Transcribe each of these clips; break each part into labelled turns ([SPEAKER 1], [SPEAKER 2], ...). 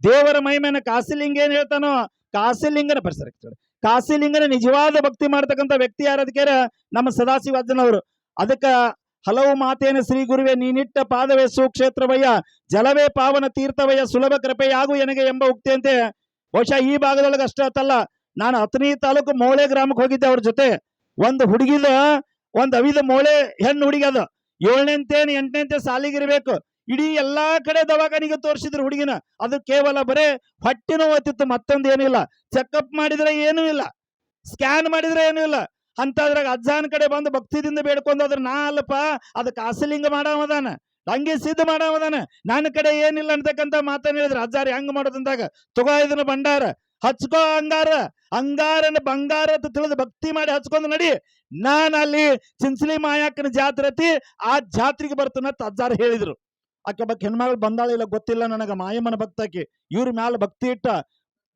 [SPEAKER 1] ದೇವರ ಮಹಿಮೆಯನ್ನು ಕಾಸಿಲಿಂಗ ಏನ್ ಹೇಳ್ತಾನೋ, ಕಾಸಿಲಿಂಗನ ಪರಿಸರ ಕಾಸಿಲಿಂಗನ ನಿಜವಾದ ಭಕ್ತಿ ಮಾಡ್ತಕ್ಕಂಥ ವ್ಯಕ್ತಿ ಯಾರದಕ್ಕೆ ನಮ್ಮ ಸದಾಶಿವ ಅಜ್ಜನವರು. ಅದಕ್ಕ ಹಲವು ಮಾತೇನ ಶ್ರೀ ಗುರುವೆ ನೀನಿಟ್ಟ ಪಾದವೇ ಸುಕ್ಷೇತ್ರವಯ್ಯ, ಜಲವೇ ಪಾವನ ತೀರ್ಥವಯ್ಯ, ಸುಲಭ ಕೃಪೆಯಾಗು ಎನಗೆ ಎಂಬ ಉಕ್ತಿಯಂತೆ. ಬಹುಶಃ ಈ ಭಾಗದೊಳಗೆ ಅಷ್ಟೇ ಆತಲ್ಲ, ನಾನು ಹತ್ತನೇ ತಾಲೂಕು ಮೋಳೆ ಗ್ರಾಮಕ್ಕೆ ಹೋಗಿದ್ದೆ. ಅವ್ರ ಜೊತೆ ಒಂದು ಹುಡುಗಿದ ಒಂದು ಅವಿದ ಮೋಳೆ ಹೆಣ್ಣು ಹುಡುಗಿ ಅದ, 7ನೇಂತೆ 8ನೇಂತೆ ಸಾಲಿಗಿರ್ಬೇಕು. ಇಡೀ ಎಲ್ಲಾ ಕಡೆ ದವಾಖಾನಿಗೆ ತೋರಿಸಿದ್ರು ಹುಡುಗಿನ. ಅದು ಕೇವಲ ಬರೇ ಹೊಟ್ಟೆ ನೋವತ್ತಿತ್ತು, ಮತ್ತೊಂದು ಏನಿಲ್ಲ. ಚೆಕಪ್ ಮಾಡಿದ್ರೆ ಏನೂ ಇಲ್ಲ, ಸ್ಕ್ಯಾನ್ ಮಾಡಿದ್ರೆ ಏನೂ ಇಲ್ಲ. ಅಂತದ್ರಾಗ ಅಜ್ಜಾನ ಕಡೆ ಬಂದು ಭಕ್ತಿದಿಂದ ಬೇಡ್ಕೊಂಡೋದ್ರ ನಾ ಅಲ್ಲಪ್ಪ, ಅದು ಕಾಸಲಿಂಗ ಮಾಡವದಾನ, ಹಂಗೆ ಸಿದ್ಧ ಮಾಡವದಾನ, ನನ್ನ ಕಡೆ ಏನಿಲ್ಲ ಅಂತಕ್ಕಂಥ ಮಾತನ್ನ ಹೇಳಿದ್ರು. ಅಜ್ಜಾರಿ ಹೆಂಗ್ ಮಾಡೋದಂದಾಗ, ತಗೋ ಇದನ್ನ ಭಂಡಾರ ಹಚ್ಕೋ, ಅಂಗಾರನ ಬಂಗಾರ ಅಂತ ತಿಳಿದು ಭಕ್ತಿ ಮಾಡಿ ಹಚ್ಕೊಂಡು ನಡಿ, ನಾನು ಅಲ್ಲಿ ಚಿಂಚಲಿ ಮಾಯಾಕನ ಜಾತ್ರೆ ಆ ಜಾತ್ರೆಗೆ ಬರ್ತಾನಂತ ಅಜ್ಜಾರ ಹೇಳಿದ್ರು. ಆಕೆ ಬಗ್ಗೆ ಹೆಣ್ಮಗಳು ಬಂದಾಳಿಲ್ಲ ಗೊತ್ತಿಲ್ಲ ನನಗ, ಮಾಯಮ್ಮನ ಭಕ್ತಾಕಿ. ಇವ್ರ ಮ್ಯಾಲ ಭಕ್ತಿ ಇಟ್ಟ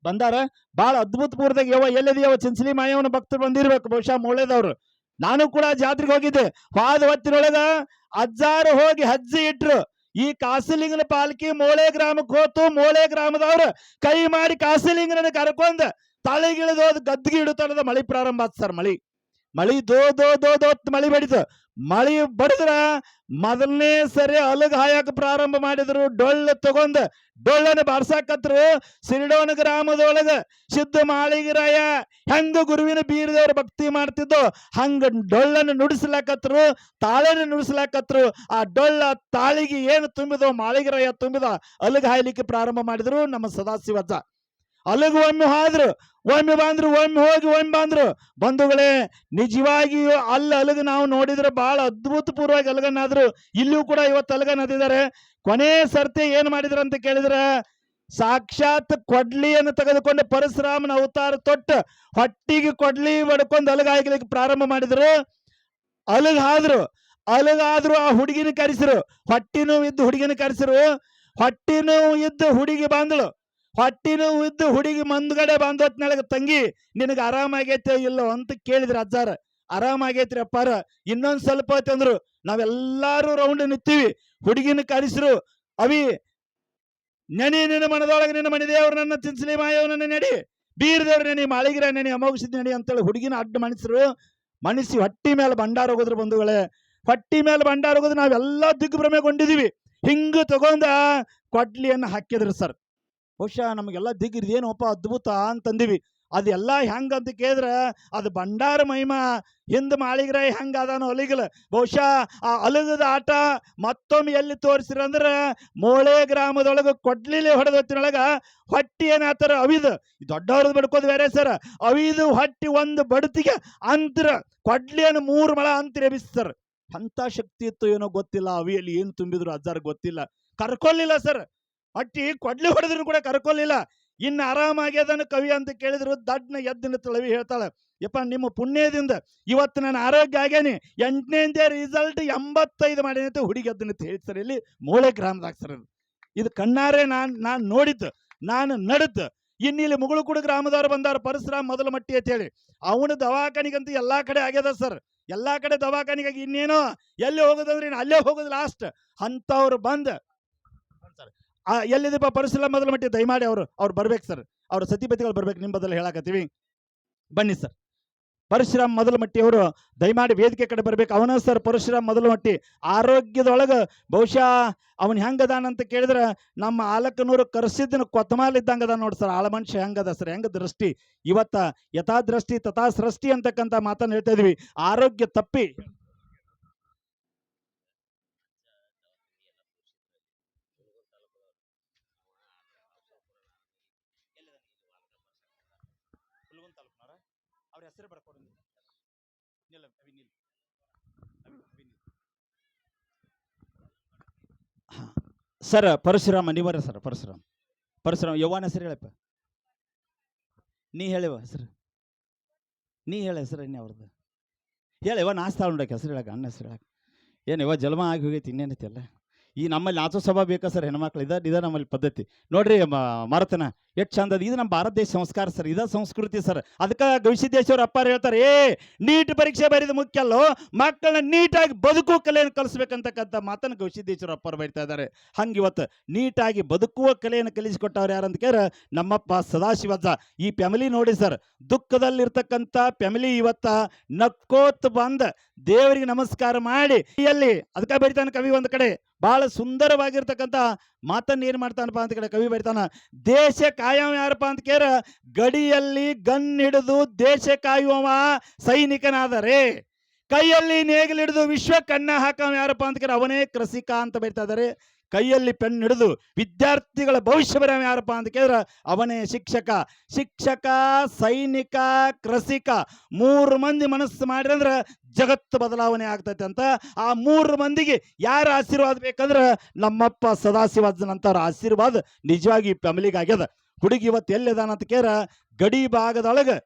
[SPEAKER 1] ಬಂದಾರ. ಬಹಳ ಅದ್ಭುತ ಪೂರ್ವದಾಗ ಯಾವ ಎಲ್ಲಿದೆಯವ ಚಿಂಚಲಿ ಮಾಯಮ್ಮನ ಭಕ್ತರು ಬಂದಿರ್ಬೇಕು ಬಹುಶಃ ಮೋಳೆದವ್ರು. ನಾನು ಕೂಡ ಜಾತ್ರೆಗೆ ಹೋಗಿದ್ದೆ. ವಾದ ಹೊತ್ತಿನೊಳಗ ಅಜ್ಜಾರು ಹೋಗಿ ಹಜ್ಜಿ ಇಟ್ರು. ಈ ಕಾಸಿಲಿಂಗನ ಪಾಲ್ಕಿ ಮೋಳೆ ಗ್ರಾಮಕ್ಕೆ ಹೋತು. ಮೋಳೆ ಗ್ರಾಮದವ್ರು ಕೈ ಮಾಡಿ ಕಾಸಿಲಿಂಗನ ಕರ್ಕೊಂಡ ತಳಿಗಿಳಿದೋದ್ ಗದ್ದಿಗೆ ಇಡುತ್ತಾರದ ಮಳಿ ಪ್ರಾರಂಭ ಆತ್ ಸರ್. ಮಳಿ ದೋ ದೋ ದೋ ದೋತ್ ಮಳಿ ಬಡಿತು. ಮಳಿ ಬಡಿದ್ರ ಮೊದಲನೇ ಸರಿ ಅಲಗ್ ಹಾಯಕ ಪ್ರಾರಂಭ ಮಾಡಿದ್ರು. ಡೊಳ್ಳು ತಗೊಂಡ ಡೊಳ್ಳನ ಬಾರ್ಸಾಕತ್ರು. ಸಿರಿಡೋನ ಗ್ರಾಮದೊಳಗ ಸಿದ್ಧ ಮಾಳಿಗರಾಯ ಹೆಂಗ ಗುರುವಿನ ಬೀರದವ್ರ ಭಕ್ತಿ ಮಾಡ್ತಿದ್ದು ಹಂಗ ಡೊಳ್ಳನ್ನು ನುಡಿಸ್ಲಾಕತ್ರು, ತಾಳನ್ನು ನುಡಿಸ್ಲಾಕತ್ರು. ಆ ಡೊಳ್ಳ ತಾಳಿಗೆ ಏನು ತುಂಬಿದೋ ಮಾಳಿಗರಾಯ ತುಂಬಿದ ಅಲಗ್ ಹಾಯ್ಲಿಕ್ಕೆ ಪ್ರಾರಂಭ ಮಾಡಿದ್ರು ನಮ್ಮ ಸದಾಶಿವಜ್ಜ. ಅಲಗು ಒಮ್ಮೆ ಹಾದ್ರು, ಒಮ್ಮೆ ಬಂದ್ರು, ಒಮ್ಮೆ ಹೋಗಿ ಒಮ್ಮೆ ಬಂದ್ರು. ಬಂಧುಗಳೇ, ನಿಜವಾಗಿಯೂ ಅಲ್ಲಿ ಅಲಗು ನಾವು ನೋಡಿದ್ರೆ ಬಹಳ ಅದ್ಭುತ ಪೂರ್ವವಾಗಿ ಅಲಗನ್ನಾದ್ರು. ಇಲ್ಲಿಯೂ ಕೂಡ ಇವತ್ತು ಅಲಗನ್ನದಿದ್ದಾರೆ. ಕೊನೆ ಸರ್ತಿ ಏನ್ ಮಾಡಿದ್ರ ಅಂತ ಕೇಳಿದ್ರ, ಸಾಕ್ಷಾತ್ ಕೊಡ್ಲಿಯನ್ನು ತೆಗೆದುಕೊಂಡು ಪರಶುರಾಮನ ಅವತಾರ ತೊಟ್ಟು ಹೊಟ್ಟಿಗೆ ಕೊಡ್ಲಿ ಬಡ್ಕೊಂಡು ಅಲಗಾಗ್ಲಿಕ್ಕೆ ಪ್ರಾರಂಭ ಮಾಡಿದ್ರು. ಅಲಗಾದ್ರು ಆ ಹುಡುಗಿನ ಕರೆಸಿರು. ಹೊಟ್ಟಿನೂ ಇದ್ದು ಹುಡುಗಿನ ಕರೆಸಿರು. ಹೊಟ್ಟಿನೂ ಇದ್ದು ಹುಡುಗಿ ಬಂದಳು. ಹೊಟ್ಟಿನೂ ಇದ್ದು ಹುಡುಗಿ ಮುಂದ್ಗಡೆ ಬಂದೊತ್ನಾಳಗ, ತಂಗಿ ನಿನಗೆ ಆರಾಮಾಗೈತೆ ಇಲ್ಲೋ ಅಂತ ಕೇಳಿದ್ರು ಅಜ್ಜಾರ. ಆರಾಮಾಗೈತ್ರಿ ಅಪ್ಪಾರ, ಇನ್ನೊಂದ್ ಸ್ವಲ್ಪ ಹೊತ್ತು ಅಂದ್ರು. ನಾವೆಲ್ಲಾರು ರೌಂಡ್ ನಿಂತೀವಿ. ಹುಡುಗಿನ ಕರೆಸಿರು. ಅವಿ ನೆನೆ ನಿನ್ನ ಮನದೊಳಗೆ ನಿನ್ನ ಮಣಿದೇವ್ರು ನನ್ನ ಚಿಂಚಲಿ ಮಾಯವನ್ನ ನಡಿ, ಬೀರದೇವ್ರ ನೆನೆ, ಮಾಳಿಗಿರ ನೆನೆ, ಅಮೋಘಸಿದ ನಡಿ ಅಂತೇಳಿ ಹುಡುಗಿನ ಅಡ್ಡ ಮಣಿಸ್ರು. ಮಣಿಸಿ ಹೊಟ್ಟಿ ಮೇಲೆ ಭಂಡಾರ ಹೋಗೋದ್ರು. ಬಂಧುಗಳೇ, ಹೊಟ್ಟಿ ಮೇಲೆ ಭಂಡಾರ ಹೋಗೋದು ನಾವೆಲ್ಲ ದಿಗ್ಭ್ರಮೆಗೊಂಡಿದೀವಿ. ಹಿಂಗ ತಗೊಂಡ ಕೊಡ್ಲಿಯನ್ನು ಹಾಕಿದ್ರು ಸರ್. ಬಹುಶಃ ನಮಗೆಲ್ಲ ದಿಗ್ಗಿದ್ ಏನಪ್ಪ ಅದ್ಭುತ ಅಂತಂದಿವಿ. ಅದೆಲ್ಲ ಹೆಂಗ ಅಂತ ಕೇಳಿದ್ರ ಅದು ಭಂಡಾರ ಮಹಿಮಾ. ಹಿಂದ ಮಾಳಿಗರಾಯ ಹೆಂಗ ಅದಾನೋ ಅಲಿಗಲ. ಬಹುಶಃ ಆ ಅಲಗದ ಆಟ ಮತ್ತೊಮ್ಮೆ ಎಲ್ಲಿ ತೋರಿಸಿರಂದ್ರ ಮೋಳೆ ಗ್ರಾಮದೊಳಗ ಕೊಡ್ಲಿಲೆ ಹೊಡೆದೊತ್ತಿನೊಳಗ ಹೊಟ್ಟಿ ಏನಾತರ ಅವಿದು, ದೊಡ್ಡವ್ರದ್ದು ಬಡ್ಕೋದು ಬೇರೆ ಸರ್. ಅವಿದು ಹೊಟ್ಟಿ ಒಂದು ಬಡತಿಗೆ ಅಂತರ ಕೊಡ್ಲಿಯನ್ನು 3 ಮಳ ಅಂತರ ಎಬಿಸ್ತಾರ. ಅಂತ ಶಕ್ತಿ ಇತ್ತು ಏನೋ ಗೊತ್ತಿಲ್ಲ. ಅವಿಯಲ್ಲಿ ಏನು ತುಂಬಿದ್ರು ಅಜ್ಜಾರ್ ಗೊತ್ತಿಲ್ಲ. ಕರ್ಕೊಳ್ಲಿಲ್ಲ ಸರ್. ಹೊಟ್ಟಿ ಕೊಡ್ಲಿ ಹೊಡೆದ್ರು ಕೂಡ ಕರ್ಕೊಲಿಲ್ಲ. ಇನ್ನು ಆರಾಮಾಗ್ಯದನ್ನು ಕವಿ ಅಂತ ಕೇಳಿದ್ರು. ದಡ್ನ ಎದ್ದಿನ ತಳವಿ ಹೇಳ್ತಾಳೆ, ಯಪ್ಪ ನಿಮ್ಮ ಪುಣ್ಯದಿಂದ ಇವತ್ತು ನಾನು ಆರೋಗ್ಯ ಆಗ್ಯಾನಿ. 8ನೇ ರಿಸಲ್ಟ್ 85 ಮಾಡಿ ಅಂತ ಹುಡುಗಿ ಎದ್ದನಂತ ಹೇಳ್ತಾರೆ. ಇಲ್ಲಿ ಮೋಳೆ ಗ್ರಾಮದಾಗ ಸರ್. ಇದು ಕಣ್ಣಾರೆ ನಾನು ನೋಡಿದ್ದು, ನಾನು ನಡದ್ದು. ಇನ್ನಿಲ್ಲಿ ಮುಗುಳುಕುಡು ಗ್ರಾಮದವ್ರು ಬಂದಾರ, ಪರಶುರಾಮ್ ಮೊದಲ ಮಟ್ಟಿ ಅಂತ ಹೇಳಿ. ಅವನು ದವಾಖಾನಿಗಂತೂ ಎಲ್ಲಾ ಕಡೆ ಆಗ್ಯದ ಸರ್. ಎಲ್ಲಾ ಕಡೆ ದವಾಖಾನಿಗಾಗಿ ಇನ್ನೇನೋ ಎಲ್ಲಿ ಹೋಗೋದಂದ್ರೆ ಅಲ್ಲೇ ಹೋಗೋದು ಲಾಸ್ಟ್. ಅಂತವ್ರು ಬಂದ ಎಲ್ಲಿದಪ್ಪ ಪರಶುರಾಮ್ ಮೊದಲ ಮಟ್ಟಿ, ದಯಮಾಡಿ ಅವ್ರು ಬರ್ಬೇಕು ಸರ್. ಅವ್ರ ಸತಿಪತಿಗಳು ಬರ್ಬೇಕು. ನಿಮ್ಮ ಬದಲು ಹೇಳಾಕತ್ತೀವಿ, ಬನ್ನಿ ಸರ್. ಪರಶುರಾಮ್ ಮೊದಲ ಮಟ್ಟಿ ಅವರು ದಯಮಾಡಿ ವೇದಿಕೆ ಕಡೆ ಬರ್ಬೇಕು. ಅವನ ಸರ್ ಪರಶುರಾಮ್ ಮೊದಲ ಮಟ್ಟಿ ಆರೋಗ್ಯದೊಳಗ ಬಹುಶಃ ಅವನ್ ಹೆಂಗದಾನಂತ ಕೇಳಿದ್ರ ನಮ್ಮ ಆಲಕನೂರು ಕರ್ಸಿದ್ದನ ಕೊತ್ತಮಾಲ್ ಇದ್ದಂಗ ಅದ ನೋಡಿ ಸರ್. ಆಳ ಮನುಷ್ಯ ಹೆಂಗದ ಸರ್, ಹೆಂಗ ದೃಷ್ಟಿ. ಇವತ್ತ ಯಥಾ ದೃಷ್ಟಿ ತಥಾ ಸೃಷ್ಟಿ ಅಂತಕ್ಕಂಥ ಮಾತನ್ನ ಹೇಳ್ತಾ ಇದೀವಿ. ಆರೋಗ್ಯ ತಪ್ಪಿ ಅವ್ರ ಹೆಸರು ಬರ್ಕೊಡು ಸರ್. ಪರಶುರಾಮ ನೀವರ ಸರ್. ಪರಶುರಾಮ್ ಯವ್ವನ ಹೆಸರು ಹೇಳಪ್ಪ. ನೀ ಹೇಳಿವ ಹೆಸರು, ನೀ ಹೇಳ ಹೆಸರು ಇನ್ನೇ ಅವ್ರದ್ದು ಹೇಳಿವ. ನಾಸ್ತಾ ಉಂಡಕ್ಕೆ ಹೆಸರು ಹೇಳಕ್ಕೆ, ಅನ್ನ ಹೆಸರು ಹೇಳಕ್ಕೆ ಏನು ಇವ ಜನ್ಮ ಆಗಿ ಹೋಗೈತಿ. ಇನ್ನೇನೈತಿ ಅಲ್ಲ. ಈ ನಮ್ಮಲ್ಲಿ ನಾಚೋ ಸಭಾ ಬೇಕಾ ಸರ್ ಹೆಣ್ಮಕ್ಳು? ಇದ ನಮ್ಮಲ್ಲಿ ಪದ್ಧತಿ ನೋಡ್ರಿ. ಮರತನ ಎಷ್ಟು ಚಂದ ಇದು ನಮ್ಮ ಭಾರತ ದೇಶ ಸಂಸ್ಕಾರ ಸರ್, ಇದ ಸಂಸ್ಕೃತಿ ಸರ್. ಅದಕ್ಕೆ ಗವಿಸಿದ್ದೇಶ್ವರ ಅಪ್ಪಾರು ಹೇಳ್ತಾರೆ, ನೀಟ್ ಪರೀಕ್ಷೆ ಬರೀದು ಮುಖ್ಯ ಅಲ್ಲೋ, ಮಕ್ಕಳನ್ನ ನೀಟಾಗಿ ಬದುಕುವ ಕಲೆಯನ್ನು ಕಲಿಸ್ಬೇಕಂತಕ್ಕಂಥ ಮಾತನ್ನು ಗವಿಸಿದ್ದೇಶ್ವರ ಅಪ್ಪಾರು ಬರೀತಾ ಇದ್ದಾರೆ. ಹಂಗೆ ಇವತ್ತು ನೀಟಾಗಿ ಬದುಕುವ ಕಲೆಯನ್ನು ಕಲಿಸಿಕೊಟ್ಟವ್ರು ಯಾರಂತ ಕೇಳ ನಮ್ಮಪ್ಪ ಸದಾಶಿವಜ್ಜ. ಈ ಫ್ಯಾಮಿಲಿ ನೋಡಿ ಸರ್, ದುಃಖದಲ್ಲಿರ್ತಕ್ಕಂಥ ಫ್ಯಾಮಿಲಿ ಇವತ್ತ ನಕ್ಕೋತ್ ಬಂದ ದೇವರಿಗೆ ನಮಸ್ಕಾರ ಮಾಡಿ ಅಲ್ಲಿ ಅದಕ್ಕೆ ಬರಿತಾನೆ ಕವಿ ಒಂದು ಕಡೆ ಬಹಳ ಸುಂದರವಾಗಿರ್ತಕ್ಕಂಥ ಮಾತನ್ನು ಏನ್ ಮಾಡ್ತಾನಪ್ಪ ಅಂತ ಕಡೆ ಕವಿ ಬರಿತಾನ, ದೇಶ ಕಾಯವ ಯಾರಪ್ಪ ಅಂತ ಕೇರ ಗಡಿಯಲ್ಲಿ ಗನ್ ಹಿಡಿದು ದೇಶ ಕಾಯುವ ಸೈನಿಕನಾದರೆ, ಕೈಯಲ್ಲಿ ನೇಗಿಲಿಡಿದು ವಿಶ್ವ ಕಣ್ಣ ಹಾಕವ ಯಾರಪ್ಪ ಅಂತ ಕೇರ ಅವನೇ ಕೃಷಿಕ ಅಂತ ಬರಿತಾ ಇದ್ದಾರೆ. ಕೈಯಲ್ಲಿ ಪೆನ್ ಹಿಡಿದು ವಿದ್ಯಾರ್ಥಿಗಳ ಭವಿಷ್ಯ ಬರೆಯವ ಯಾರಪ್ಪ ಅಂತ ಕೇಳಿದ್ರೆ ಅವನೇ ಶಿಕ್ಷಕ. ಶಿಕ್ಷಕ, ಸೈನಿಕ, ಕೃಷಿಕ 3 ಮಂದಿ ಮನಸ್ಸು ಮಾಡಿದ್ರೆ ಜಗತ್ತು ಬದಲಾವಣೆ ಆಗ್ತೈತೆ ಅಂತ. ಆ 3 ಮಂದಿಗೆ ಯಾರ ಆಶೀರ್ವಾದ ಬೇಕಂದ್ರೆ ನಮ್ಮಪ್ಪ ಸದಾಶಿವಜ್ಜನಂತವ್ರ ಆಶೀರ್ವಾದ ನಿಜವಾಗಿ ಫ್ಯಾಮಿಲಿಗೆ ಆಗ್ಯದ. ಹುಡುಗಿ ಇವತ್ತು ಎಲ್ಲಿದಾನ ಅಂತ ಕೇರ ಗಡಿ ಭಾಗದೊಳಗೆ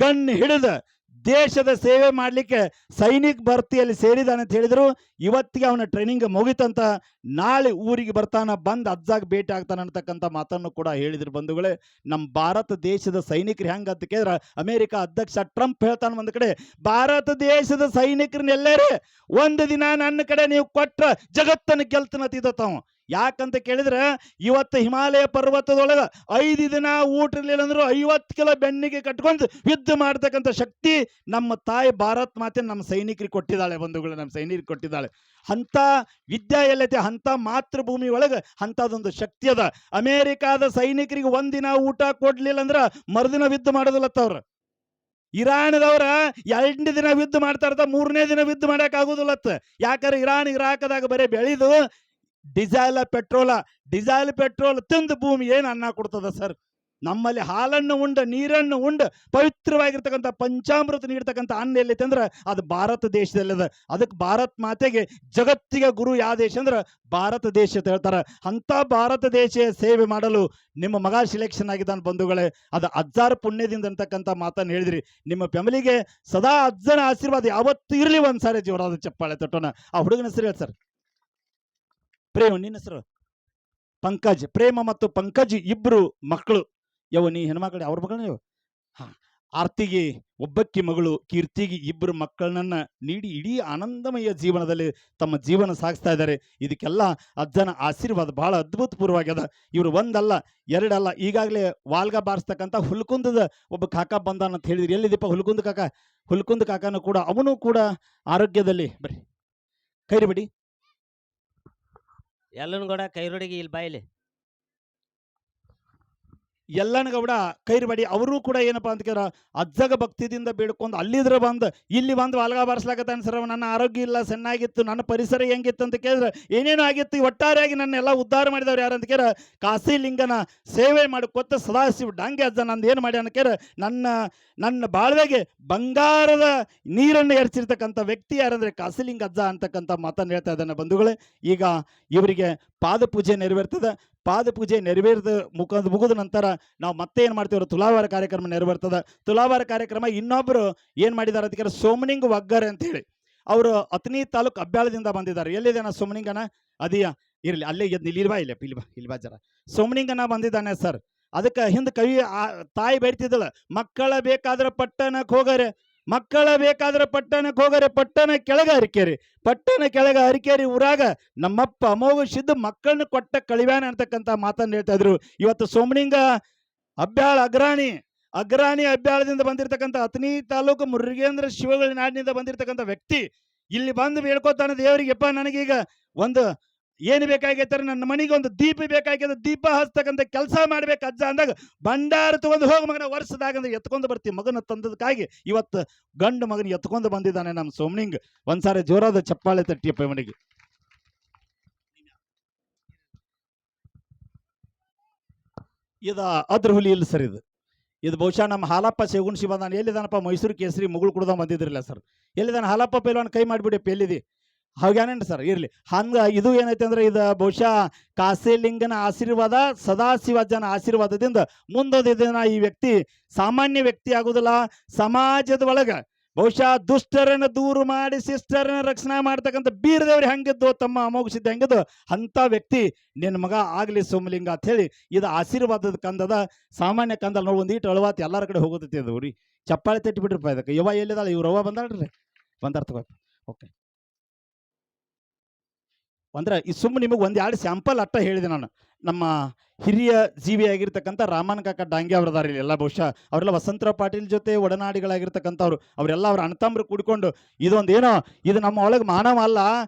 [SPEAKER 1] ಗನ್ ಹಿಡಿದ ದೇಶದ ಸೇವೆ ಮಾಡಲಿಕ್ಕೆ ಸೈನಿಕ ಭರ್ತಿಯಲ್ಲಿ ಸೇರಿದಾನೆ ಅಂತ ಹೇಳಿದ್ರು. ಇವತ್ತಿಗೆ ಅವನ ಟ್ರೈನಿಂಗ್ ಮುಗಿತಂತ, ನಾಳೆ ಊರಿಗೆ ಬರ್ತಾನ, ಬಂದು ಅಜ್ಜಾಗ ಭೇಟಿ ಆಗ್ತಾನ ಅಂತಕ್ಕಂಥ ಮಾತನ್ನು ಕೂಡ ಹೇಳಿದ್ರು ಬಂಧುಗಳೇ. ನಮ್ಮ ಭಾರತ ದೇಶದ ಸೈನಿಕರು ಹೆಂಗ ಅಂತ ಕೇಳಿದ್ರೆ ಅಮೆರಿಕ ಅಧ್ಯಕ್ಷ ಟ್ರಂಪ್ ಹೇಳ್ತಾನೆ ಒಂದು ಕಡೆ, ಭಾರತ ದೇಶದ ಸೈನಿಕರನ್ನೆಲ್ಲರೇ ಒಂದು ದಿನ ನನ್ನ ಕಡೆ ನೀವು ಕೊಟ್ಟ ಜಗತ್ತನ್ನು ಗೆಲ್ತನತ್ತಿದ್ದ ತಾವು. ಯಾಕಂತ ಕೇಳಿದ್ರೆ ಇವತ್ತು ಹಿಮಾಲಯ ಪರ್ವತದೊಳಗೆ 5 ದಿನ ಊಟ ಇರಲಿಲ್ಲ ಅಂದ್ರು 50 ಕಿಲೋ ಬೆನ್ನಿಗೆ ಕಟ್ಕೊಂಡು ಯುದ್ಧ ಮಾಡ್ತಕ್ಕಂಥ ಶಕ್ತಿ ನಮ್ಮ ತಾಯಿ ಭಾರತ್ ಮಾತೆ ನಮ್ಮ ಸೈನಿಕರಿಗೆ ಕೊಟ್ಟಿದ್ದಾಳೆ ಬಂಧುಗಳು, ನಮ್ಮ ಸೈನಿಕರಿಗೆ ಕೊಟ್ಟಿದ್ದಾಳೆ. ಅಂಥ ವಿದ್ಯಾ ಎಲ್ಲೈತೆ, ಅಂಥ ಮಾತೃಭೂಮಿ ಒಳಗೆ ಅಂಥದ್ದೊಂದು ಶಕ್ತಿ ಅದ. ಅಮೇರಿಕಾದ ಸೈನಿಕರಿಗೆ ಒಂದಿನ ಊಟ ಕೊಡ್ಲಿಲ್ಲ ಅಂದ್ರೆ ಮರುದಿನ ಯುದ್ಧ ಮಾಡೋದಿಲ್ಲತ್ತವ್ರು. ಇರಾನ್ದವ್ರ 2 ದಿನ ಯುದ್ಧ ಮಾಡ್ತಾ ಇರ್ತ, 3ನೇ ದಿನ ಯುದ್ಧ ಮಾಡಕ್ ಆಗುದಿಲ್ಲತ್ತ. ಯಾಕಂದ್ರೆ ಇರಾನ್ ಇರಾಕದಾಗ ಬರೀ ಬೆಳೆದು ಡೀಸೆಲ್ ಪೆಟ್ರೋಲ್ ತಿಂದು ಭೂಮಿ ಏನು ಅನ್ನ ಕೊಡ್ತದ ಸರ್? ನಮ್ಮಲ್ಲಿ ಹಾಲನ್ನು ಉಂಡ, ನೀರನ್ನು ಉಂಡ, ಪವಿತ್ರವಾಗಿರ್ತಕ್ಕಂಥ ಪಂಚಾಮೃತ ನೀಡ್ತಕ್ಕಂಥ ಅನ್ನ ಎಲ್ಲೈತೆ ಅಂದ್ರೆ ಅದು ಭಾರತ ದೇಶದಲ್ಲಿದೆ. ಅದಕ್ಕೆ ಭಾರತ್ ಮಾತೆಗೆ ಜಗತ್ತಿಗೆ ಗುರು ಯಾವ ದೇಶ ಅಂದ್ರೆ ಭಾರತ ದೇಶ ಅಂತ ಹೇಳ್ತಾರೆ. ಅಂಥ ಭಾರತ ದೇಶ ಸೇವೆ ಮಾಡಲು ನಿಮ್ಮ ಮಗ ಸಿಲೆಕ್ಷನ್ ಆಗಿದ್ದಾನೆ ಬಂಧುಗಳೇ. ಅದು ಅಜ್ಜಾರ ಪುಣ್ಯದಿಂದ ಅಂತಕ್ಕಂಥ ಮಾತನ್ನು ಹೇಳಿದ್ರಿ. ನಿಮ್ಮ ಫ್ಯಾಮಿಲಿಗೆ ಸದಾ ಅಜ್ಜನ ಆಶೀರ್ವಾದ ಯಾವತ್ತೂ ಇರಲಿ. ಒಂದ್ಸಾರಿ ಜೋರಾದ ಚಪ್ಪಾಳೆ ತಟ್ಟೋಣ. ಆ ಹುಡುಗನ ಹೆಸರು ಹೇಳಿ ಸರ್. ಪ್ರೇಮ, ನಿನ್ನ ಹೆಸರು? ಪಂಕಜ್. ಪ್ರೇಮ ಮತ್ತು ಪಂಕಜ್ ಇಬ್ರು ಮಕ್ಕಳು. ನೀ ಹೆಣ್ಮಕ್ಳು ಅವ್ರ ಮಗಳನ್ನ ನೀವು? ಆರ್ತಿಗೆ ಒಬ್ಬಕ್ಕಿ ಮಗಳು, ಕೀರ್ತಿಗೆ 2 ಮಕ್ಕಳನ್ನ ನೀಡಿ ಇಡೀ ಆನಂದಮಯ ಜೀವನದಲ್ಲಿ ತಮ್ಮ ಜೀವನ ಸಾಗಿಸ್ತಾ ಇದ್ದಾರೆ. ಇದಕ್ಕೆಲ್ಲ ಅಜ್ಜನ ಆಶೀರ್ವಾದ ಬಹಳ ಅದ್ಭುತಪೂರ್ವವಾಗ್ಯದ. ಇವರು 1 ಅಲ್ಲ 2 ಅಲ್ಲ, ಈಗಾಗಲೇ ವಾಲ್ಗ ಬಾರಿಸ್ತಕ್ಕಂಥ ಹುಲ್ಕುಂದದ ಒಬ್ಬ ಕಾಕ ಬಂದಾನ ಅಂತ ಹೇಳಿದ್ರಿ. ಎಲ್ಲಿದೀಪ ಹುಲ್ಕುಂದ ಕಾಕ? ಹುಲ್ಕುಂದ ಕಾಕನು ಕೂಡ ಅವನು ಕೂಡ ಆರೋಗ್ಯದಲ್ಲಿ ಬರ್ರಿ ಕೈರಿ ಬಿಡಿ
[SPEAKER 2] ಎಲ್ಲನಗೌಡ ಕೈರೊಡಿಗೆ ಇಲ್ಲಿ ಬಾಯಿಲಿ
[SPEAKER 1] ಎಲ್ಲನಗೌಡ ಕೈರ್ಬಡಿ ಅವರು ಕೂಡ ಏನಪ್ಪಾ ಅಂತ ಕೇಳ ಅಜ್ಜಗ ಭಕ್ತಿದಿಂದ ಬೇಡ್ಕೊಂಡು ಅಲ್ಲಿದ್ರ ಬಂದು ಇಲ್ಲಿ ಬಂದು ವಾಲ್ಗ ಬಾರಿಸ್ಲಾಕತ್ತಾನ ಸರ್. ನನ್ನ ಆರೋಗ್ಯ ಇಲ್ಲ, ಸಣ್ಣಾಗಿತ್ತು, ನನ್ನ ಪರಿಸರ ಹೆಂಗಿತ್ತು ಅಂತ ಕೇಳಿದ್ರೆ ಏನೇನು ಆಗಿತ್ತು. ಒಟ್ಟಾರೆಯಾಗಿ ನನ್ನೆಲ್ಲ ಉದ್ಧಾರ ಮಾಡಿದವ್ರು ಯಾರು ಅಂತ ಕೇಳ ಕಾಶಿಲಿಂಗನ ಸೇವೆ ಮಾಡಿ ಕೊತ್ತ ಸದಾಶಿವ ಡಾಂಗೆ ಅಜ್ಜ ನಂದು ಏನು ಮಾಡಿ ಕೇಳ ನನ್ನ ಬಾಳ್ವೆಗೆ ಬಂಗಾರದ ನೀರನ್ನು ಎರಚಿರ್ತಕ್ಕಂಥ ವ್ಯಕ್ತಿ ಯಾರಂದ್ರೆ ಕಾಶಿಲಿಂಗ ಅಜ್ಜ ಅಂತಕ್ಕಂಥ ಮಾತನ್ನು ಹೇಳ್ತಾ ಇದ್ದಾನೆ ಬಂಧುಗಳೇ. ಈಗ ಇವರಿಗೆ ಪಾದಪೂಜೆ ನೆರವೇರ್ತದೆ. ಪಾದಪೂಜೆ ಮುಗಿದ ನಂತರ ನಾವು ಮತ್ತೆ ಏನು ಮಾಡ್ತೀವಿ, ತುಲಾವಾರ ಕಾರ್ಯಕ್ರಮ ನೆರವೇರ್ತದೆ. ತುಲಾವಾರ ಕಾರ್ಯಕ್ರಮ ಇನ್ನೊಬ್ಬರು ಏನು ಮಾಡಿದ್ದಾರೆ ಅಂತ ಕೇಳಿ ಸೋಮನಿಂಗ್ ಒಗ್ಗರೆ ಅಂತ ಹೇಳಿ ಅವರು ಅತನಿ ತಾಲೂಕು ಅಬ್ಯಾಳದಿಂದ ಬಂದಿದ್ದಾರೆ. ಎಲ್ಲಿದ್ದಾನ ಸೋಮನಿಂಗನ? ಅದೀಯ ಇರಲಿ, ಅಲ್ಲೇ ಇಲ್ವಾ ಇಲ್ವಾ ಜರ ಸೋಮನಿಂಗನ ಬಂದಿದ್ದಾನೆ ಸರ್. ಅದಕ್ಕೆ ಹಿಂದೆ ಕವಿ ತಾಯಿ ಬೈತಿದ್ದಳ, ಮಕ್ಕಳ ಬೇಕಾದ್ರೆ ಪಟ್ಟಣಕ್ಕೆ ಹೋಗರೆ, ಮಕ್ಕಳ ಬೇಕಾದ್ರೆ ಪಟ್ಟಣಕ್ಕೆ ಹೋಗರೆ, ಪಟ್ಟಣ ಕೆಳಗೆ ಅರಿಕೇರಿ, ಪಟ್ಟಣ ಕೆಳಗೆ ಅರಿಕೇರಿ ಊರಾಗ ನಮ್ಮಪ್ಪ ಅಮೋಘ ಸಿದ್ಧ ಮಕ್ಕಳನ್ನ ಕೊಟ್ಟ ಕಳಿವ್ಯಾನ ಅಂತಕ್ಕಂಥ ಮಾತನ್ನು ಹೇಳ್ತಾ ಇದ್ರು. ಇವತ್ತು ಸೋಮನಿಂಗ ಅಬ್ಯಾಳ ಅಗ್ರಾಣಿ ಅಬ್ಯಾಳದಿಂದ ಬಂದಿರತಕ್ಕಂಥ ಅತನಿ ತಾಲೂಕು ಮುರುಗೇಂದ್ರ ಶಿವಗಳ ನಾಡಿನಿಂದ ಬಂದಿರತಕ್ಕಂಥ ವ್ಯಕ್ತಿ ಇಲ್ಲಿ ಬಂದು ಬೇಡ್ಕೋತಾನೆ ದೇವರಿಗೆಪ್ಪ, ನನಗೀಗ ಒಂದು ಏನು ಬೇಕಾಗೈತಾರೆ, ನನ್ನ ಮನೆಗೆ ಒಂದು ದೀಪ ಬೇಕಾಗ್ಯದ, ದೀಪ ಹಚ್ತಕ್ಕಂಥ ಕೆಲಸ ಮಾಡ್ಬೇಕು ಅಜ್ಜ ಅಂದಾಗ ಭಂಡಾರ ತಗೊಂಡು ಹೋಗಿ ಮಗನ ವರ್ಷದಾಗಂದ್ರೆ ಎತ್ಕೊಂಡು ಬರ್ತೀವಿ. ಮಗನ ತಂದದಕ್ಕಾಗಿ ಇವತ್ತು ಗಂಡು ಮಗನ ಎತ್ಕೊಂಡು ಬಂದಿದ್ದಾನೆ ನಮ್ಮ ಸೋಮನಿಂಗ್. ಒಂದ್ಸಾರಿ ಜೋರಾದ ಚಪ್ಪಾಳೆ ತಟ್ಟಿಯಪ್ಪ ಮನೆಗೆ. ಇದು ಅದ್ರ ಹುಲಿ ಇಲ್ಲ ಸರ್. ಇದು ಬಹುಶಃ ನಮ್ಮ ಹಾಲಪ್ಪ ಶೇಗುಣ್ ಶಿವದಾನ ಎಲ್ಲಿದಾನಪ್ಪ? ಮೈಸೂರು ಕೇಸರಿ ಮುಗುಳು ಕುಡ್ದ ಬಂದಿದ್ರಿಲ್ಲ ಸರ್. ಎಲ್ಲಿದಾನ ಹಾಲಪ್ಪ ಪೈಲ್ವಾನ್? ಕೈ ಮಾಡಿಬಿಡಿಪ್ಪ ಎಲ್ಲಿದೆ? ಹಾಗೇನೇನು ಸರ್ ಇರಲಿ. ಹಂಗೆ ಇದು ಏನೈತೆ ಅಂದ್ರೆ ಇದು ಬಹುಶಃ ಕಾಶಿಲಿಂಗನ ಆಶೀರ್ವಾದ, ಸದಾಶಿವಜ್ಜನ ಆಶೀರ್ವಾದದಿಂದ ಮುಂದೊಂದು ದಿನ ಈ ವ್ಯಕ್ತಿ ಸಾಮಾನ್ಯ ವ್ಯಕ್ತಿ ಆಗುದಿಲ್ಲ. ಸಮಾಜದ ಒಳಗೆ ಬಹುಶಃ ದುಷ್ಟರನ್ನ ದೂರ ಮಾಡಿ ಶಿಷ್ಟರನ್ನ ರಕ್ಷಣೆ ಮಾಡ್ತಕ್ಕಂಥ ಬೀರದೇವ್ರಿ ಹೆಂಗಿದ್ದು ತಮ್ಮ ಅಮೋಘ ಸಿದ್ಧ ಹೆಂಗಿದ್ದು ಅಂತ ವ್ಯಕ್ತಿ ನಿನ್ನ ಮಗ ಆಗ್ಲಿ ಸೋಮಲಿಂಗ ಅಂತ ಹೇಳಿ ಇದು ಆಶೀರ್ವಾದದ ಕಂದದ ಸಾಮಾನ್ಯ ಕಂದ ನೋಡಿ ಒಂದೀಟು ಅಳವಾತ್ ಎಲ್ಲರ ಕಡೆ ಹೋಗುತ್ತೈತಿ ಅದು ರೀ ಚಪ್ಪಾಳೆ ತಟ್ಟಿ ಬಿಟ್ರಪ್ಪ ಇದಕ್ಕೆ ಯವ ಎಲ್ಲಿದಾಳ ಇವ್ರು ಅವ್ವ ಬಂದಾಳ್ರಿ ಬಂದಾರ ತಗೋ ಓಕೆ ಅಂದ್ರೆ ಈ ಸುಮ್ಮನೆ ನಿಮಗೆ ಒಂದೆರಡು ಸ್ಯಾಂಪಲ್ ಅಟ್ಟ ಹೇಳಿದೆ ನಾನು ನಮ್ಮ ಹಿರಿಯ ಜೀವಿಯಾಗಿರ್ತಕ್ಕಂಥ ರಾಮನ್ ಕಾಕ ಡಾಂಗೆ ಅವರದಾರ ಇಲ್ಲಿ ಎಲ್ಲ ಬಹುಶಃ ಅವರೆಲ್ಲ ವಸಂತರಾವ್ ಪಾಟೀಲ್ ಜೊತೆ ಒಡನಾಡಿಗಳಾಗಿರ್ತಕ್ಕಂಥವ್ರು ಅವರೆಲ್ಲ ಅವ್ರ ಅಣ್ಣತಮ್ಮರು ಕೂಡಿಕೊಂಡು ಇದೊಂದೇನೋ ಇದು ನಮ್ಮ ಒಳಗೆ ಮಾನವ ಅಲ್ಲ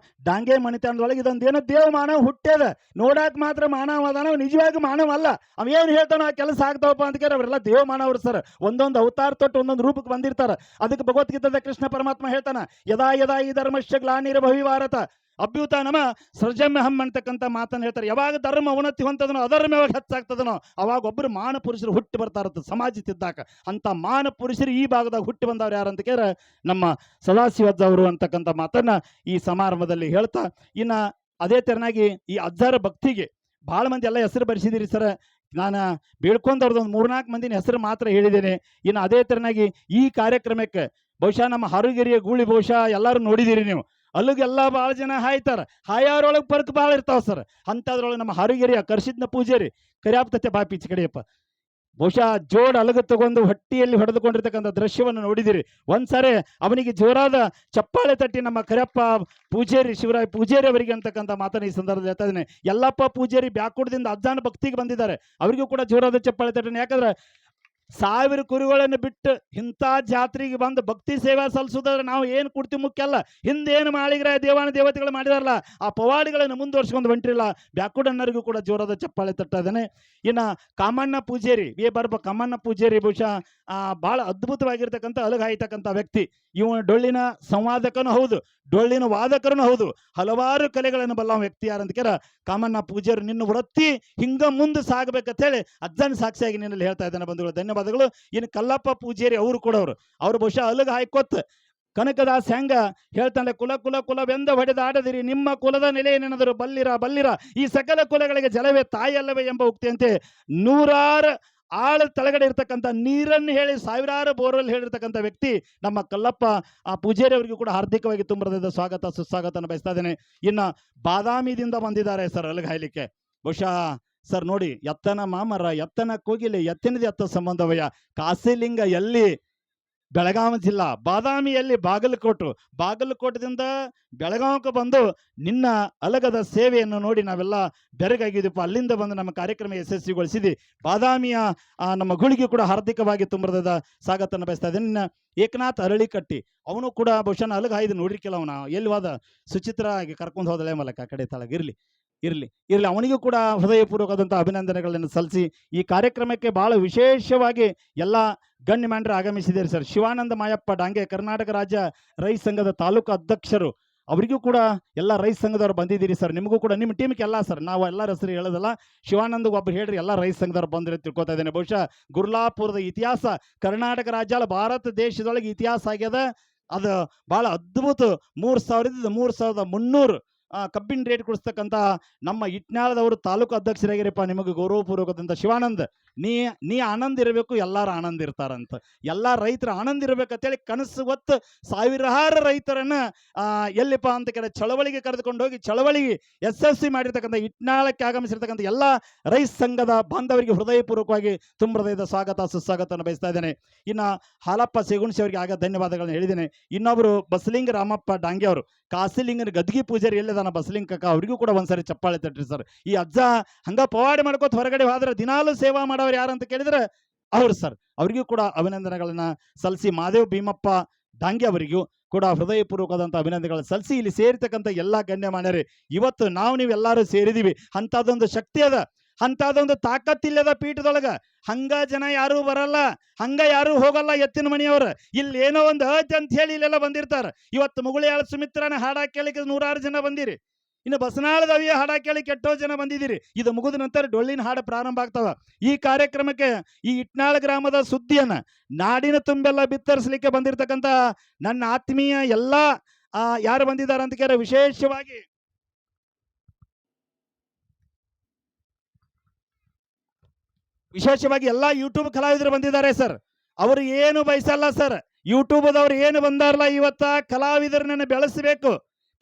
[SPEAKER 1] ಡಾಂಗೆ ಮಣಿತಾಣದೊಳಗೆ ಇದೊಂದೇನೋ ದೇವ ಮಾನವ ಹುಟ್ಟ್ಯದ ನೋಡಾಕ್ ಮಾತ್ರ ಮಾನವ ಅದಾನ ನಿಜವಾಗಿ ಮಾನವ ಅಲ್ಲ ಅವ ಏನು ಹೇಳ್ತಾನೋ ಆ ಕೆಲಸ ಆಗ್ತಾವಪ್ಪ ಅಂತ ಕೇಳಿ ಅವರೆಲ್ಲ ದೇವ ಮಾನವರು ಸರ್ ಒಂದೊಂದು ಅವತಾರ ತೊಟ್ಟು ಒಂದೊಂದು ರೂಪಕ್ಕೆ ಬಂದಿರ್ತಾರೆ ಅದಕ್ಕೆ ಭಗವದ್ಗೀತದ ಕೃಷ್ಣ ಪರಮಾತ್ಮ ಹೇಳ್ತಾನ ಯದಾ ಯದಾ ಈ ಧರ್ಮಶ್ಚ ಗ್ಲಾನಿರ್ಭವಿವಾರತ ಅಭ್ಯುತ ನಮ ಸೃಜಮ್ಯಹಂ ಅಂತಕ್ಕಂಥ ಮಾತನ್ನು ಹೇಳ್ತಾರೆ ಯಾವಾಗ ಧರ್ಮ ಉನ್ನತಿ ಹೊಂತದನೋ ಅಧರ್ಮ ಯಾವಾಗ ಹೆಚ್ಚಾಗ್ತದನೋ ಅವಾಗ ಒಬ್ಬರು ಮಾನ ಪುರುಷರು ಹುಟ್ಟಿ ಬರ್ತಾರತ್ತ ಸಮಾಜ ತಿದ್ದಾಕ ಅಂತ ಮಾನ ಪುರುಷರು ಈ ಭಾಗದಾಗ ಹುಟ್ಟಿ ಬಂದವ್ರು ಯಾರಂತ ಕೇಳ ನಮ್ಮ ಸದಾಶಿವಜ್ಜ ಅವರು ಅಂತಕ್ಕಂಥ ಮಾತನ್ನ ಈ ಸಮಾರಂಭದಲ್ಲಿ ಹೇಳ್ತಾ ಇನ್ನ ಅದೇ ತೆರನಾಗಿ ಈ ಅಜ್ಜರ ಭಕ್ತಿಗೆ ಭಾಳ ಮಂದಿ ಎಲ್ಲ ಹೆಸರು ಬರೆಸಿದಿರಿ ಸರ್ ನಾನು ಬೇಡ್ಕೊಂಡವ್ರದ್ದು ಒಂದು 3-4 ಮಂದಿನ ಹೆಸರು ಮಾತ್ರ ಹೇಳಿದ್ದೇನೆ ಇನ್ನು ಅದೇ ತೆರನಾಗಿ ಈ ಕಾರ್ಯಕ್ರಮಕ್ಕೆ ಬಹುಶಃ ನಮ್ಮ ಹಾರುಗೆರೆಯ ಗೂಳಿ ಬಹುಶಃ ಎಲ್ಲರೂ ನೋಡಿದಿರಿ ನೀವು ಅಲ್ಲಿಗೆಲ್ಲ ಭಾಳ ಜನ ಹಾಯ್ತಾರ ಹಾಯೋರೊಳಗೆ ಪರ್ಕ್ ಭಾಳ ಇರ್ತಾವ ಸರ್ ಅಂಥದ್ರೊಳಗೆ ನಮ್ಮ ಹಾರುಗೆರೆಯ ಕರ್ಸಿದ್ನ ಪೂಜಾರಿ ಕರಿಯಾಪ್ತತೆ ಬಾಪಿ ಈಚೆ ಕಡೆಯಪ್ಪ ಬಹುಶಃ ಜೋಡ್ ಅಲಗು ತಗೊಂಡು ಹೊಟ್ಟಿಯಲ್ಲಿ ಹೊಡೆದುಕೊಂಡಿರ್ತಕ್ಕಂಥ ದೃಶ್ಯವನ್ನು ನೋಡಿದಿರಿ ಒಂದ್ಸರಿ ಅವನಿಗೆ ಜೋರಾದ ಚಪ್ಪಾಳೆ ತಟ್ಟಿ ನಮ್ಮ ಕರಿಯಪ್ಪ ಪೂಜಾರಿ ಶಿವರಾಯ ಪೂಜಾರಿ ಅವರಿಗೆ ಅಂತಕ್ಕಂಥ ಮಾತನ್ನ ಈ ಸಂದರ್ಭದಲ್ಲಿ ಹೇಳ್ತಾ ಇದ್ದೇನೆ ಯಲ್ಲಪ್ಪ ಪೂಜಾರಿ ಬ್ಯಾಕೂಡದಿಂದ ಅಜ್ಜಾನ ಭಕ್ತಿಗೆ ಬಂದಿದ್ದಾರೆ ಅವರಿಗೂ ಕೂಡ ಜೋರಾದ ಚಪ್ಪಾಳೆ ತಟ್ಟನೆ ಯಾಕಂದ್ರೆ 1000 ಕುರಿಗಳನ್ನು ಬಿಟ್ಟು ಇಂಥ ಜಾತ್ರೆಗೆ ಬಂದು ಭಕ್ತಿ ಸೇವೆ ಸಲ್ಲಿಸೋದಾದ್ರೆ ನಾವು ಏನು ಕೊಡ್ತೀವಿ ಮುಖ್ಯ ಅಲ್ಲ ಹಿಂದೇನು ಮಾಳಿಗರ ದೇವಾನ ದೇವತೆಗಳು ಮಾಡಿದಾರಲ್ಲ ಆ ಪವಾಡಿಗಳನ್ನು ಮುಂದುವರ್ಸ್ಕೊಂಡು ಹೊಂಟಿರಲ್ಲ ಬ್ಯಾಕುಡನ್ನರಿಗೂ ಕೂಡ ಜೋರಾದ ಚಪ್ಪಾಳೆ ತಟ್ತಾ ಇದ್ದಾನೆ ಇನ್ನು ಕಾಮಣ್ಣ ಪೂಜಾರಿ ಕಾಮಣ್ಣ ಪೂಜಾರಿ ಬಹುಶಃ ಭಾಳ ಅದ್ಭುತವಾಗಿರ್ತಕ್ಕಂಥ ಅಲಗಾಯ್ತಕ್ಕಂಥ ವ್ಯಕ್ತಿ ಇವನು ಡೊಳ್ಳಿನ ಸಂವಾದಕನೂ ಹೌದು ಡೊಳ್ಳಿನ ವಾದಕರನು ಹೌದು ಹಲವಾರು ಕಲೆಗಳನ್ನು ಬಲ್ಲ ವ್ಯಕ್ತಿ ಯಾರಂತ ಕೇಳ ಕಾಮಣ್ಣ ಪೂಜಾರಿ ನಿನ್ನ ವೃತ್ತಿ ಹಿಂಗ ಮುಂದೆ ಸಾಗಬೇಕಂತ ಹೇಳಿ ಅಜ್ಜನ ಸಾಕ್ಷಿಯಾಗಿ ನಿನ್ನಲ್ಲಿ ಹೇಳ್ತಾ ಇದ್ದಾನೆ ಬಂಧುಗಳು ಧನ್ಯವಾದಗಳು ಇನ್ನು ಕಲ್ಲಪ್ಪ ಪೂಜಾರಿ ಅವರು ಕೂಡ ಅವರು ಬಹುಶಃ ಅಲಗ ಹಾಯ್ಕೊತ್ ಕನಕದಾಸ್ ಹೆಂಗ ಹೇಳ್ತಾನೆ ಕುಲ ಕುಲ ಕುಲವೆಂದ ಹೊಡೆದಾಡದಿರಿ ನಿಮ್ಮ ಕುಲದ ನೆಲೆಯೇನೆಂದರು ಬಲ್ಲಿರ ಈ ಸಕಲ ಕುಲಗಳಿಗೆ ಜಲವೇ ತಾಯಲ್ಲವೇ ಎಂಬ ಉಕ್ತಿಯಂತೆ 100 ಆಳ ತಳಗಡೆ ಇರ್ತಕ್ಕಂಥ ನೀರನ್ನು ಹೇಳಿ 1000 ಬೋರ್ವೆಲ್ ಹೇಳಿರ್ತಕ್ಕಂಥ ವ್ಯಕ್ತಿ ನಮ್ಮ ಕಲ್ಲಪ್ಪ ಪೂಜಾರಿ ಅವರಿಗೂ ಕೂಡ ಹಾರ್ದಿಕವಾಗಿ ತುಂಬರದ ಸ್ವಾಗತ ಸುಸ್ವಾಗತನ ಬಯಸ್ತಾ ಇದ್ದೇನೆ ಇನ್ನು ಬಾದಾಮಿದಿಂದ ಬಂದಿದ್ದಾರೆ ಸರ್ ಅಲಗಾಯ್ಲಿಕ್ಕೆ ಬಹುಶಃ ಸರ್ ನೋಡಿ ಎತ್ತನ ಮಾಮರ ಎತ್ತನ ಕೋಗಿಲೆ ಎತ್ತಿನದು ಎತ್ತ ಸಂಬಂಧವಯ್ಯ ಕಾಸಿಲಿಂಗ ಎಲ್ಲಿ ಬೆಳಗಾವಿ ಜಿಲ್ಲಾ ಬಾದಾಮಿಯಲ್ಲಿ ಬಾಗಲಕೋಟದಿಂದ ಬೆಳಗಾವಕ್ಕೆ ಬಂದು ನಿನ್ನ ಅಲಗದ ಸೇವೆಯನ್ನು ನೋಡಿ ನಾವೆಲ್ಲ ಬೆರಗಾಗಿದ್ದೀಪ ಅಲ್ಲಿಂದ ಬಂದು ನಮ್ಮ ಕಾರ್ಯಕ್ರಮ ಯಶಸ್ವಿಗೊಳಿಸಿದ್ವಿ ಬಾದಾಮಿಯ ನಮ್ಮ ಗುಳಿಗೆ ಕೂಡ ಹಾರ್ದಿಕವಾಗಿ ತುಂಬರದ ಸ್ವಾಗತನ ಬಯಸ್ತಾ ಇದ್ದೇನೆ ನಿನ್ನ ಏಕನಾಥ್ ಅರಳಿಕಟ್ಟಿ ಅವನು ಕೂಡ ಬಹುಶಃ ಅಲಗ ಹಾಯ್ದು ನೋಡಿರ್ಕಿಲ್ಲ ಅವನ ಎಲ್ಲಿವಾದ ಸುಚಿತ್ರ ಕರ್ಕೊಂಡು ಹೋದಳೆ ಮಲಕ ಕಡೆ ತಳಗಿರ್ಲಿ ಇರಲಿ ಅವನಿಗೂ ಕೂಡ ಹೃದಯಪೂರ್ವಕವಾದಂಥ ಅಭಿನಂದನೆಗಳನ್ನು ಸಲ್ಲಿಸಿ ಈ ಕಾರ್ಯಕ್ರಮಕ್ಕೆ ಬಹಳ ವಿಶೇಷವಾಗಿ ಎಲ್ಲ ಗಣ್ಯಮಾನ್ಯರು ಆಗಮಿಸಿದ್ದಾರೆ ಸರ್ ಶಿವಾನಂದ ಮಾಯಪ್ಪ ಡಾಂಗೆ ಕರ್ನಾಟಕ ರಾಜ್ಯ ರೈತ ಸಂಘದ ತಾಲೂಕು ಅಧ್ಯಕ್ಷರು ಅವರಿಗೂ ಕೂಡ ಎಲ್ಲ ರೈತ ಸಂಘದವ್ರು ಬಂದಿದ್ದೀರಿ ಸರ್ ನಿಮಗೂ ಕೂಡ ನಿಮ್ಮ ಟೀಮ್ಗೆ ಎಲ್ಲ ಸರ್ ನಾವು ಎಲ್ಲರ ಹೆಸರು ಹೇಳೋದಲ್ಲ ಶಿವಾನಂದ ಒಬ್ಬರು ಹೇಳ್ರಿ ಎಲ್ಲ ರೈತ ಸಂಘದವ್ರು ಬಂದ್ರೆ ತಿಳ್ಕೊತಾ ಇದ್ದೇನೆ ಬಹುಶಃ ಗುರ್ಲಾಪುರದ ಇತಿಹಾಸ ಕರ್ನಾಟಕ ರಾಜ್ಯ ಅಲ್ಲ ಭಾರತ ದೇಶದೊಳಗೆ ಇತಿಹಾಸ ಆಗ್ಯದ ಅದು ಬಹಳ ಅದ್ಭುತ 3300 ಕಬ್ಬಿನ ರೇಟ್ ಕೊಡಿಸ್ತಕ್ಕಂಥ ನಮ್ಮ ಇಟ್ನಾಳದವರು ತಾಲೂಕು ಅಧ್ಯಕ್ಷರಾಗಿರಪ್ಪ ನಿಮಗೆ ಗೌರವಪೂರ್ವಕದಂತ ಶಿವಾನಂದ್ ನೀ ಆನಂದ ಇರಬೇಕು ಎಲ್ಲರೂ ಆನಂದ ಇರ್ತಾರಂತ ಎಲ್ಲ ರೈತರು ಆನಂದ ಇರಬೇಕಂತೇಳಿ ಕನಸು ಹೊತ್ತು 1000 ರೈತರನ್ನ ಎಲ್ಲಿಪ್ಪ ಅಂತ ಕೇಳಿ ಚಳವಳಿಗೆ ಕರೆದುಕೊಂಡು ಹೋಗಿ ಚಳವಳಿಗೆ ಯಶಸ್ವಿ ಮಾಡಿರ್ತಕ್ಕಂಥ ಇಟ್ನಾಳಕ್ಕೆ ಆಗಮಿಸಿರ್ತಕ್ಕಂಥ ಎಲ್ಲ ರೈತ ಸಂಘದ ಬಾಂಧವರಿಗೆ ಹೃದಯಪೂರ್ವಕವಾಗಿ ತುಂಬ ಹೃದಯದ ಸ್ವಾಗತ ಸುಸ್ವಾಗತವನ್ನು ಬಯಸ್ತಾ ಇದ್ದೇನೆ ಇನ್ನು ಹಾಲಪ್ಪ ಸೇಗುಣಸಿ ಅವರಿಗೆ ಆಗ ಧನ್ಯವಾದಗಳನ್ನು ಹೇಳಿದ್ದೇನೆ ಇನ್ನೊಬ್ಬರು ಬಸಲಿಂಗ ರಾಮಪ್ಪ ಡಾಂಗೆ ಅವರು ಕಾಸಿಲಿಂಗನ ಗದ್ಗಿ ಪೂಜಾರಿ ಎಲ್ಲಿದಾನ ಬಸಲಿಂಗ ಕಾಕ ಅವರಿಗೂ ಕೂಡ ಒಂದ್ಸರಿ ಚಪ್ಪಾಳೆ ತಟ್ರಿ ಸರ್ ಈ ಅಜ್ಜ ಹಂಗ ಪವಾಡಿ ಮಾಡ್ಕೋತ ಹೊರಗಡೆ ಹೋದ್ರೆ ದಿನಾಲು ಸೇವಾ ಮಾಡೋರು ಯಾರು ಅಂತ ಕೇಳಿದ್ರೆ ಅವರು ಸರ್ ಅವರಿಗೂ ಕೂಡ ಅಭಿನಂದನೆಗಳನ್ನ ಸಲ್ಲಿಸಿ ಮಾದೇವ್ ಭೀಮಪ್ಪ ಡಾಂಗೆ ಅವರಿಗೂ ಕೂಡ ಹೃದಯಪೂರ್ವಕವಾದಂಥ ಅಭಿನಂದನೆಗಳನ್ನು ಸಲ್ಲಿಸಿ ಇಲ್ಲಿ ಸೇರಿರ್ತಕ್ಕಂಥ ಎಲ್ಲ ಗಣ್ಯಮಾನ್ಯರೇ ಇವತ್ತು ನೀವೆಲ್ಲರೂ ಸೇರಿದೀವಿ ಅಂಥದ್ದೊಂದು ಶಕ್ತಿ ಅದ ಅಂಥದ್ದೊಂದು ತಾಕತ್ತಿಲ್ಲದ ಪೀಠದೊಳಗ ಹಂಗ ಜನ ಯಾರು ಬರಲ್ಲ ಹಂಗ ಯಾರು ಹೋಗಲ್ಲ ಎತ್ತಿನ ಮನೆಯವ್ರ ಇಲ್ಲಿ ಏನೋ ಒಂದು ಅಂತ ಹೇಳಿ ಇಲ್ಲೆಲ್ಲ ಬಂದಿರ್ತಾರ ಇವತ್ತು ಮುಗುಳಿಯಾಳ ಸುಮಿತ್ರನ ಹಾಡ ಕೇಳಿಕ್ಕೆ 100 ಜನ ಬಂದಿರಿ ಇನ್ನು ಬಸನಾಳದವಿಯ ಹಾಡ ಕೇಳಿ ಕೆಟ್ಟೋ ಜನ ಬಂದಿದ್ದೀರಿ ಇದು ಮುಗಿದ ನಂತರ ಡೊಳ್ಳಿನ ಹಾಡು ಪ್ರಾರಂಭ ಆಗ್ತಾವ ಈ ಕಾರ್ಯಕ್ರಮಕ್ಕೆ ಈ ಇಟ್ನಾಳ ಗ್ರಾಮದ ಸುದ್ದಿಯನ್ನ ನಾಡಿನ ತುಂಬೆಲ್ಲ ಬಿತ್ತರಿಸಲಿಕ್ಕೆ ಬಂದಿರತಕ್ಕಂಥ ನನ್ನ ಆತ್ಮೀಯ ಎಲ್ಲ ಯಾರು ಬಂದಿದ್ದಾರೆ ಅಂತ ಕೇಳ ವಿಶೇಷವಾಗಿ ಎಲ್ಲ ಯೂಟ್ಯೂಬ್ ಕಲಾವಿದರು ಬಂದಿದ್ದಾರೆ ಸರ್ ಅವರು ಏನು ಬಯಸಲ್ಲ ಸರ್ ಯೂಟ್ಯೂಬ್ದವ್ರು ಏನು ಬಂದಾರಲ್ಲ ಇವತ್ತ ಕಲಾವಿದರನ್ನ ಬೆಳೆಸಬೇಕು,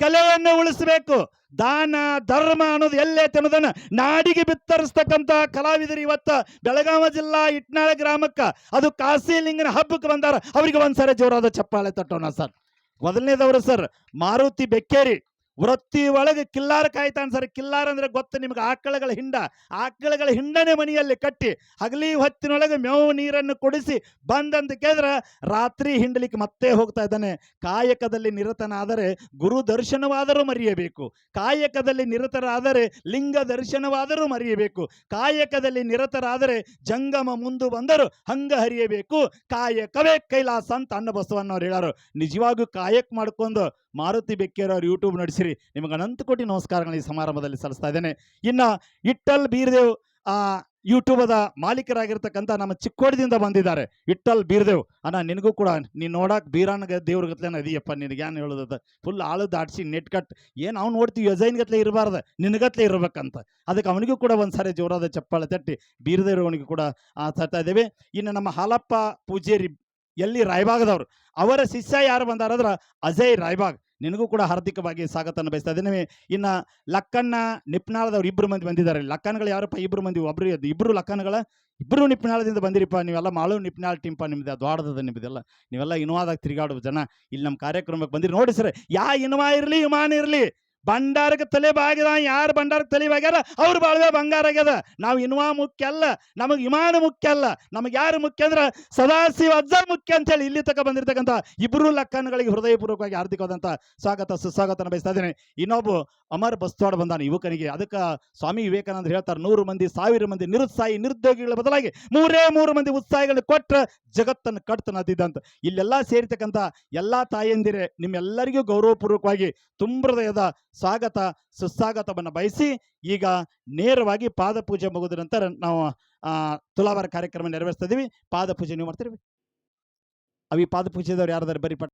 [SPEAKER 1] ಕಲೆಯನ್ನು ಉಳಿಸಬೇಕು, ದಾನ ಧರ್ಮ ಅನ್ನೋದು ಎಲ್ಲೈತೆ ಅನ್ನೋದನ್ನ ನಾಡಿಗೆ ಬಿತ್ತರಿಸ್ತಕ್ಕಂಥ ಕಲಾವಿದರು ಇವತ್ತ ಬೆಳಗಾವಿ ಜಿಲ್ಲಾ ಇಟ್ನಾಳ ಗ್ರಾಮಕ್ಕ ಅದು ಕಾಶಿಲಿಂಗನ ಹಬ್ಬಕ್ಕೆ ಬಂದಾರ. ಅವರಿಗೆ ಒಂದ್ಸರಿ ಜೋರಾದ ಚಪ್ಪಾಳೆ ತಟ್ಟೋಣ ಸರ್. ಮೊದಲನೇದವರು ಸರ್ ಮಾರುತಿ ಬೆಕ್ಕೇರಿ, ವೃತ್ತಿ ಒಳಗೆ ಕಿಲ್ಲಾರ ಕಾಯ್ತಾನ ಸರ್. ಕಿಲ್ಲಾರ ಅಂದ್ರೆ ಗೊತ್ತು ನಿಮ್ಗೆ, ಆಕಳಗಳ ಹಿಂಡನೆ ಮನೆಯಲ್ಲಿ ಕಟ್ಟಿ ಹಗಲಿ ಹೊತ್ತಿನೊಳಗೆ ಮೇವು ನೀರನ್ನು ಕೊಡಿಸಿ ಬಂದಂತ ಕೇಳಿದ್ರೆ ರಾತ್ರಿ ಹಿಂಡಲಿಕ್ಕೆ ಮತ್ತೆ ಹೋಗ್ತಾ ಇದ್ದಾನೆ. ಕಾಯಕದಲ್ಲಿ ನಿರತನಾದರೆ ಗುರು ದರ್ಶನವಾದರೂ ಮರೆಯಬೇಕು, ಕಾಯಕದಲ್ಲಿ ನಿರತರಾದರೆ ಲಿಂಗ ದರ್ಶನವಾದರೂ ಮರೆಯಬೇಕು, ಕಾಯಕದಲ್ಲಿ ನಿರತರಾದರೆ ಜಂಗಮ ಮುಂದು ಬಂದರು ಹಂಗ ಹರಿಯಬೇಕು, ಕಾಯಕವೇ ಕೈಲಾಸ ಅಂತ ಅನ್ನ ಬಸವಣ್ಣವ್ರು ಹೇಳಾರು. ನಿಜವಾಗೂ ಕಾಯಕ ಮಾಡ್ಕೊಂಡು ಮಾರುತಿ ಬೆಕ್ಕೇರವ್ರು ಯೂಟ್ಯೂಬ್ ನಡೆಸಿರಿ, ನಿಮಗೆ ಅನಂತ ಕೋಟಿ ನಮಸ್ಕಾರಗಳು ಈ ಸಮಾರಂಭದಲ್ಲಿ ಸಲ್ಲಿಸ್ತಾ ಇದ್ದೇನೆ. ಇನ್ನು ಇಟ್ಟಲ್ ಬೀರ್ದೇವ್ ಯೂಟ್ಯೂಬದ ಮಾಲೀಕರಾಗಿರ್ತಕ್ಕಂಥ ನಮ್ಮ ಚಿಕ್ಕೋಡಿದಿಂದ ಬಂದಿದ್ದಾರೆ. ಇಟ್ಟಲ್ ಬೀರ್ದೇವ್ ಅಣ್ಣ, ನಿನಗೂ ಕೂಡ ನೀನು ನೋಡಕ್ ಬೀರಾನ ದೇವ್ರ ಗತ್ಲೆನ ಅದೀಯಪ್ಪ, ನಿನಗೆ ಏನು ಹೇಳೋದ ಫುಲ್ ಆಳು ದಾಡ್ಸಿ ನೆಟ್ ಕಟ್ ಏನು ಅವ್ನು ನೋಡ್ತೀವಿ ಯಜೈನ್ ಗತ್ಲೆ ಇರಬಾರ್ದು, ನಿನಗತ್ಲೆ ಇರ್ಬೇಕಂತ. ಅದಕ್ಕೆ ಅವನಿಗೂ ಕೂಡ ಒಂದ್ಸಾರಿ ಜೋರಾದ ಚಪ್ಪಾಳೆ ತಟ್ಟಿ ಬೀರ್ದೇವ್ರವನಿಗೂ ಕೂಡ ತರ್ತಾ ಇದ್ದೇವೆ. ಇನ್ನು ನಮ್ಮ ಹಾಲಪ್ಪ ಪೂಜೇರಿ ಎಲ್ಲಿ ರಾಯಬಾಗದವ್ರು, ಅವರ ಶಿಷ್ಯ ಯಾರು ಬಂದಾರಂದ್ರೆ ಅಜಯ್ ರಾಯಬಾಗ್, ನಿನಗೂ ಕೂಡ ಹಾರ್ದಿಕವಾಗಿ ಸ್ವಾಗತನ ಬಯಸ್ತಾ ಇದ್ದೇನೆ. ಇನ್ನು ಲಕ್ಕಣ್ಣ ನಿಪ್ನಾಳದವ್ರು 2 ಮಂದಿ ಬಂದಿದ್ದಾರೆ. ಲಕ್ಕನ್ಗಳು ಯಾರಪ್ಪ? 2 ಮಂದಿ, ಇಬ್ರು ಲಕ್ಕನ್ಗಳ, ಇಬ್ಬರು ನಿಪ್ನಾಳದಿಂದ ಬಂದಿರಿಪ್ಪ. ನೀವೆಲ್ಲ ಮಾಳು ನಿಪ್ನಾಳ ಟೀಂಪ, ನಿಮ್ದು ದ್ವಾಡದ ನಿಮ್ದೆಲ್ಲ, ನೀವೆಲ್ಲ ಇನ್ವಾದಾಗ ತಿರುಗಾಡುವ ಜನ ಇಲ್ಲಿ ನಮ್ಮ ಕಾರ್ಯಕ್ರಮಕ್ಕೆ ಬಂದಿರಿ. ನೋಡಿ ಸರ್, ಇನ್ವಾ ಇರಲಿ ವಿಮಾನ ಇರಲಿ, ಭಂಡಾರಕ್ಕೆ ತಲೆ ಬಾಗ್ಯದ, ಯಾರು ಭಂಡಾರಕ್ಕೆ ತಲೆ ಬಾಗ್ಯಾರ ಅವ್ರ ಬಾಳ್ವೆ ಬಂಗಾರ ಆಗ್ಯದ. ನಾವು ಇನ್ವಾ ಮುಖ್ಯ ಅಲ್ಲ, ನಮಗೆ ವಿಮಾನ ಮುಖ್ಯ ಅಲ್ಲ, ನಮಗೆ ಯಾರು ಮುಖ್ಯ ಅಂದ್ರೆ ಸದಾಶಿವ ಅಜ್ಜ ಮುಖ್ಯ ಅಂತೇಳಿ ಇಲ್ಲಿ ತಕ ಬಂದಿರತಕ್ಕಂಥ ಇಬ್ಬರು ಲಕ್ಕನ್ಗಳಿಗೆ ಹೃದಯಪೂರ್ವಕವಾಗಿ ಹಾರ್ದಿಕವಾದಂಥ ಸ್ವಾಗತ ಸುಸ್ವಾಗತನ ಬಯಸ್ತಾ ಇದ್ದೇನೆ. ಇನ್ನೊಬ್ಬ ಅಮರ್ ಬಸ್ತವಾಡ ಬಂದಾನ ಯುವಕನಿಗೆ. ಅದಕ್ಕೆ ಸ್ವಾಮಿ ವಿವೇಕಾನಂದ ಹೇಳ್ತಾರೆ, 100 ಮಂದಿ 1000 ಮಂದಿ ನಿರುತ್ಸಾಹಿ ನಿರುದ್ಯೋಗಿಗಳ ಬದಲಾಗಿ 3 ಮಂದಿ ಉತ್ಸಾಹಿಗಳನ್ನ ಕೊಟ್ಟ ಜಗತ್ತನ್ನು ಕಟ್ತನದಿದ್ದಂತ. ಇಲ್ಲೆಲ್ಲ ಸೇರಿರ್ತಕ್ಕಂಥ ಎಲ್ಲ ತಾಯಂದಿರೆ ನಿಮ್ಮೆಲ್ಲರಿಗೂ ಗೌರವಪೂರ್ವಕವಾಗಿ ತುಂಬ್ರದಯದ ಸ್ವಾಗತ ಸುಸ್ವಾಗತವನ್ನು ಬಯಸಿ ಈಗ ನೇರವಾಗಿ ಪಾದ ಪೂಜೆ ಮುಗಿದ ನಂತರ ನಾವು ತುಲಾಭಾರ ಕಾರ್ಯಕ್ರಮ ನೆರವೇರಿಸ್ತಾ ಇದೀವಿ. ಪಾದ ಪೂಜೆ ನೀವು ಮಾಡ್ತೀರಿ? ಅವಿ ಪಾದ ಪೂಜೆದವ್ರು ಯಾರಾದ್ರೂ ಬರೀ